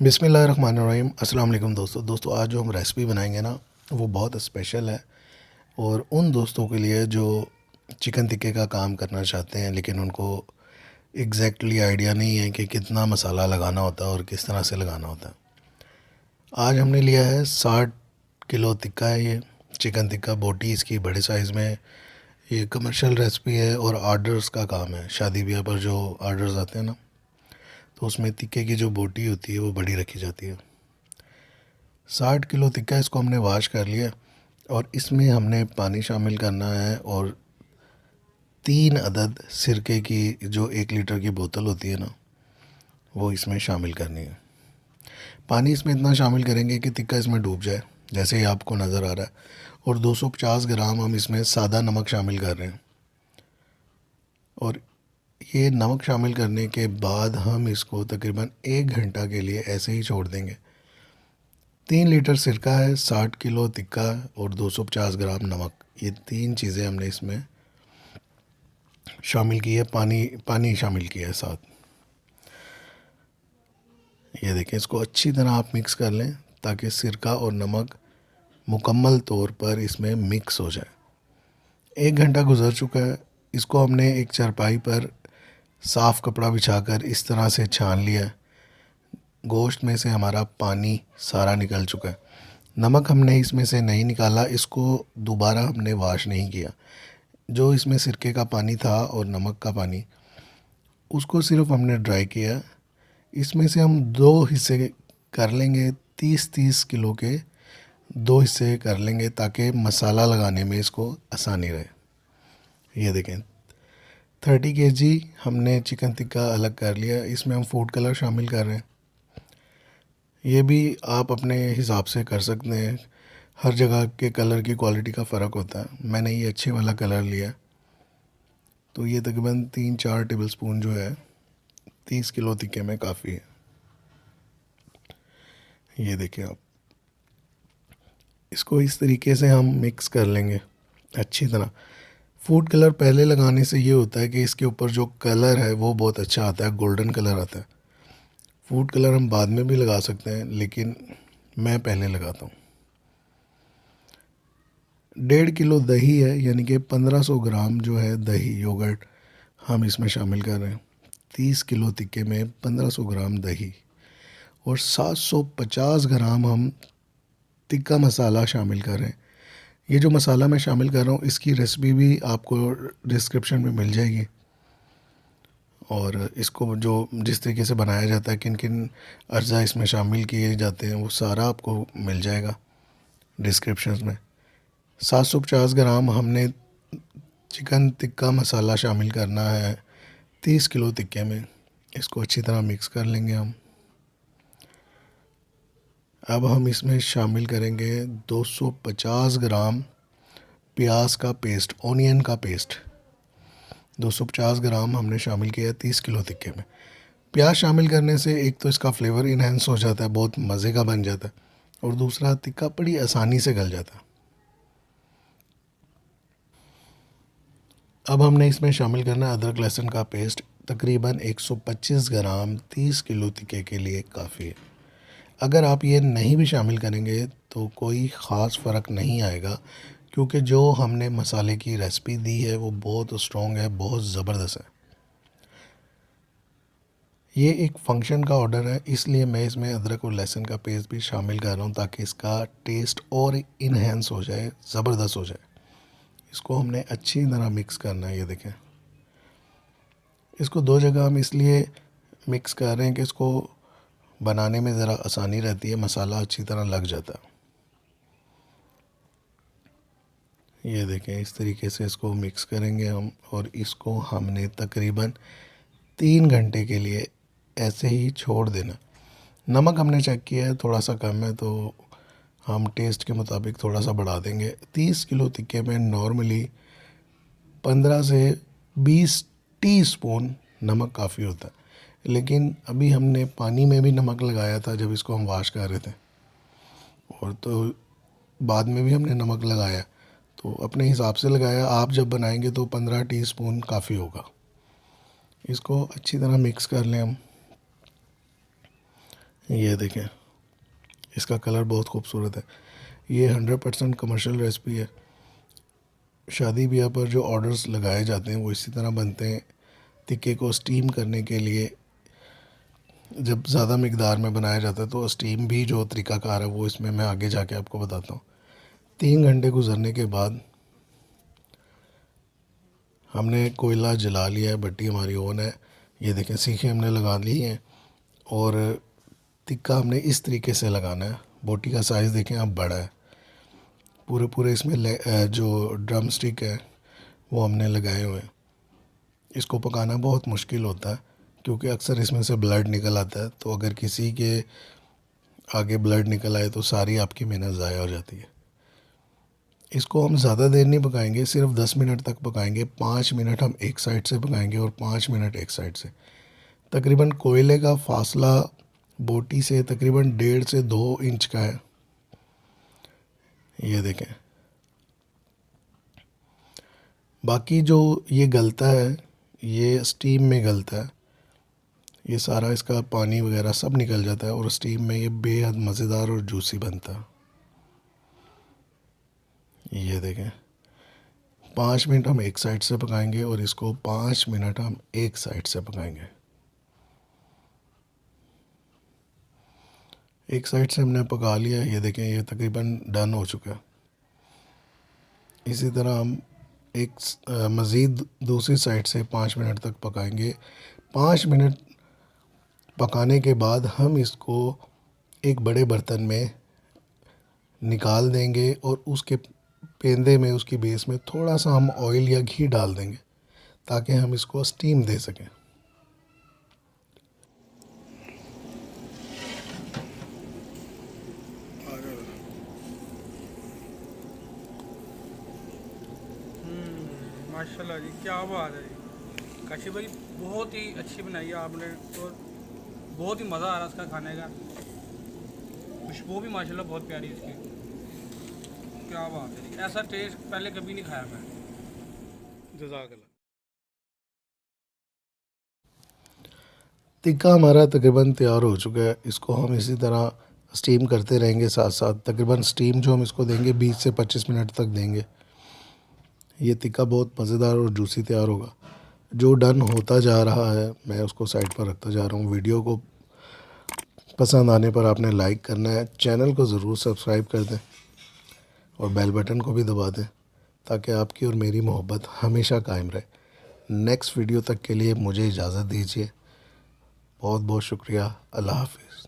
बिस्मिल्लाहिर्रहमानिर्रहीम। अस्सलाम वालेकुम दोस्तों आज जो हम रेसिपी बनाएंगे ना वो बहुत स्पेशल है। और उन दोस्तों के लिए जो चिकन टिक्के का काम करना चाहते हैं लेकिन उनको एग्जैक्टली आइडिया नहीं है कि कितना मसाला लगाना होता है और किस तरह से लगाना होता है। आज हमने लिया है 60 किलो टिक्का है। ये चिकन टिक्का बोटी इसकी बड़े साइज़ में। ये कमर्शियल रेसिपी है और आर्डर्स का काम है। शादी ब्याह पर जो आर्डर्स आते हैं ना तो उसमें टिक्के की जो बोटी होती है वो बड़ी रखी जाती है। 60 किलो टिक्का इसको हमने वाश कर लिया और इसमें हमने पानी शामिल करना है और 3 अदद सिरके की जो 1 लीटर की बोतल होती है ना वो इसमें शामिल करनी है। पानी इसमें इतना शामिल करेंगे कि टिक्का इसमें डूब जाए जैसे ही आपको नज़र आ रहा है। और 250 ग्राम हम इसमें सादा नमक शामिल कर रहे हैं। और ये नमक शामिल करने के बाद हम इसको तकरीबन 1 घंटा के लिए ऐसे ही छोड़ देंगे। 3 लीटर सिरका है, 60 किलो टिक्का और 250 ग्राम नमक, ये 3 चीज़ें हमने इसमें शामिल की है। पानी शामिल किया है साथ। ये देखें, इसको अच्छी तरह आप मिक्स कर लें ताकि सिरका और नमक मुकम्मल तौर पर इसमें मिक्स हो जाए। 1 घंटा गुजर चुका है। इसको हमने एक चारपाई पर साफ़ कपड़ा बिछाकर इस तरह से छान लिया है। गोश्त में से हमारा पानी सारा निकल चुका है। नमक हमने इसमें से नहीं निकाला, इसको दोबारा हमने वाश नहीं किया। जो इसमें सिरके का पानी था और नमक का पानी उसको सिर्फ हमने ड्राई किया। इसमें से हम 2 हिस्से कर लेंगे, 30-30 किलो के 2 हिस्से कर लेंगे ताकि मसाला लगाने में इसको आसानी रहे। ये देखें, 30 kg हमने चिकन टिक्का अलग कर लिया। इसमें हम फूड कलर शामिल कर रहे हैं। ये भी आप अपने हिसाब से कर सकते हैं, हर जगह के कलर की क्वालिटी का फ़र्क होता है। मैंने ये अच्छे वाला कलर लिया तो ये तकरीबन 3-4 टेबलस्पून जो है 30 किलो टिक्के में काफ़ी है। ये देखिए आप, इसको इस तरीके से हम मिक्स कर लेंगे अच्छी तरह। फूड कलर पहले लगाने से ये होता है कि इसके ऊपर जो कलर है वो बहुत अच्छा आता है, गोल्डन कलर आता है। फूड कलर हम बाद में भी लगा सकते हैं लेकिन मैं पहले लगाता हूँ। 1.5 किलो दही है, यानी कि 1500 ग्राम जो है दही योगर्ट हम इसमें शामिल कर रहे हैं। 30 किलो टिक्के में 1500 ग्राम दही और 750 ग्राम हम टिक्का मसाला शामिल कर रहे हैं। ये जो मसाला मैं शामिल कर रहा हूँ इसकी रेसिपी भी आपको डिस्क्रिप्शन में मिल जाएगी। और इसको जो जिस तरीके से बनाया जाता है, किन किन अज्जा इसमें शामिल किए जाते हैं, वो सारा आपको मिल जाएगा डिस्क्रिप्शन में। 750 ग्राम हमने चिकन टिक्का मसाला शामिल करना है 30 किलो टिक्के में। इसको अच्छी तरह मिक्स कर लेंगे हम। अब हम इसमें शामिल करेंगे 250 ग्राम प्याज का पेस्ट, ऑनियन का पेस्ट। 250 ग्राम हमने शामिल किया 30 किलो टिक्के में। प्याज शामिल करने से एक तो इसका फ्लेवर इन्हेंस हो जाता है, बहुत मज़े का बन जाता है, और दूसरा टिक्का बड़ी आसानी से गल जाता है। अब हमने इसमें शामिल करना है अदरक लहसुन का पेस्ट, तकरीबन 125 ग्राम 30 किलो टिक्के के लिए काफ़ी है। अगर आप ये नहीं भी शामिल करेंगे तो कोई ख़ास फ़र्क नहीं आएगा, क्योंकि जो हमने मसाले की रेसिपी दी है वो बहुत स्ट्रॉन्ग है, बहुत ज़बरदस्त है। ये एक फंक्शन का ऑर्डर है, इसलिए मैं इसमें अदरक और लहसुन का पेस्ट भी शामिल कर रहा हूँ ताकि इसका टेस्ट और इन्हेंस हो जाए, ज़बरदस्त हो जाए। इसको हमने अच्छी तरह मिक्स करना है। ये देखें, इसको 2 जगह हम इसलिए मिक्स कर रहे हैं कि इसको बनाने में ज़रा आसानी रहती है, मसाला अच्छी तरह लग जाता है। ये देखें, इस तरीके से इसको मिक्स करेंगे हम और इसको हमने तकरीबन 3 घंटे के लिए ऐसे ही छोड़ देना। नमक हमने चेक किया है, थोड़ा सा कम है तो हम टेस्ट के मुताबिक थोड़ा सा बढ़ा देंगे। 30 किलो टिक्के में नॉर्मली 15 से 20 टीस्पून नमक काफ़ी होता है, लेकिन अभी हमने पानी में भी नमक लगाया था जब इसको हम वाश कर रहे थे, और तो बाद में भी हमने नमक लगाया, तो अपने हिसाब से लगाया। आप जब बनाएंगे तो 15 टीस्पून काफ़ी होगा। इसको अच्छी तरह मिक्स कर लें हम। ये देखें, इसका कलर बहुत खूबसूरत है। ये 100% कमर्शियल रेसिपी है। शादी ब्याह पर जो ऑर्डर्स लगाए जाते हैं वो इसी तरह बनते हैं। टिक्के को स्टीम करने के लिए जब ज़्यादा मकदार में बनाया जाता है तो स्टीम भी जो तरीक़ाकार है वो इसमें मैं आगे जाके आपको बताता हूँ। 3 घंटे गुजरने के बाद हमने कोयला जला लिया है, भट्टी हमारी ऑन है। ये देखें, सीखें हमने लगा ली हैं और टिक्का हमने इस तरीके से लगाना है। बोटी का साइज़ देखें आप बड़ा है। पूरे पूरे इसमें जो ड्रम स्टिक है वो हमने लगाए हुए हैं। इसको पकाना बहुत मुश्किल होता है क्योंकि अक्सर इसमें से ब्लड निकल आता है, तो अगर किसी के आगे ब्लड निकल आए तो सारी आपकी मेहनत ज़ाया हो जाती है। इसको हम ज़्यादा देर नहीं पकाएंगे, सिर्फ 10 मिनट तक पकाएंगे। 5 मिनट हम एक साइड से पकाएंगे और 5 मिनट एक साइड से। तकरीबन कोयले का फासला बोटी से तकरीबन 1.5 से 2 इंच का है। ये देखें, बाकी जो ये गलता है ये स्टीम में गलता है। ये सारा इसका पानी वगैरह सब निकल जाता है और स्टीम में ये बेहद मज़ेदार और जूसी बनता है। ये देखें, 5 मिनट हम एक साइड से पकाएंगे और इसको 5 मिनट हम एक साइड से पकाएंगे। एक साइड से हमने पका लिया। ये देखें, ये तकरीबन डन हो चुका है। इसी तरह हम एक मज़ीद दूसरी साइड से 5 मिनट तक पकाएंगे। 5 मिनट पकाने के बाद हम इसको एक बड़े बर्तन में निकाल देंगे और उसके पेंदे में, उसकी बेस में थोड़ा सा हम ऑयल या घी डाल देंगे ताकि हम इसको स्टीम दे सकें। माशाल्लाह जी, क्या बात है जी। काशी भाई बहुत ही अच्छी बनाई है आपने और बहुत ही मज़ा आ रहा है इसका खाने का। खुशबू भी माशाल्लाह बहुत प्यारी है इसकी। क्या बात है जी, ऐसा टेस्ट पहले कभी नहीं खाया मैं। जज़ाकल्लाह। टिक्का हमारा तकरीबन तैयार हो चुका है। इसको हम इसी तरह स्टीम करते रहेंगे साथ साथ। तकरीबन स्टीम जो हम इसको देंगे 20 से 25 मिनट तक देंगे। ये टिक्का बहुत मज़ेदार और जूसी तैयार होगा। जो डन होता जा रहा है मैं उसको साइड पर रखता जा रहा हूँ। वीडियो को पसंद आने पर आपने लाइक करना है, चैनल को ज़रूर सब्सक्राइब कर दें और बेल बटन को भी दबा दें ताकि आपकी और मेरी मोहब्बत हमेशा कायम रहे। नेक्स्ट वीडियो तक के लिए मुझे इजाज़त दीजिए। बहुत बहुत शुक्रिया। अल्लाह हाफ़िज़।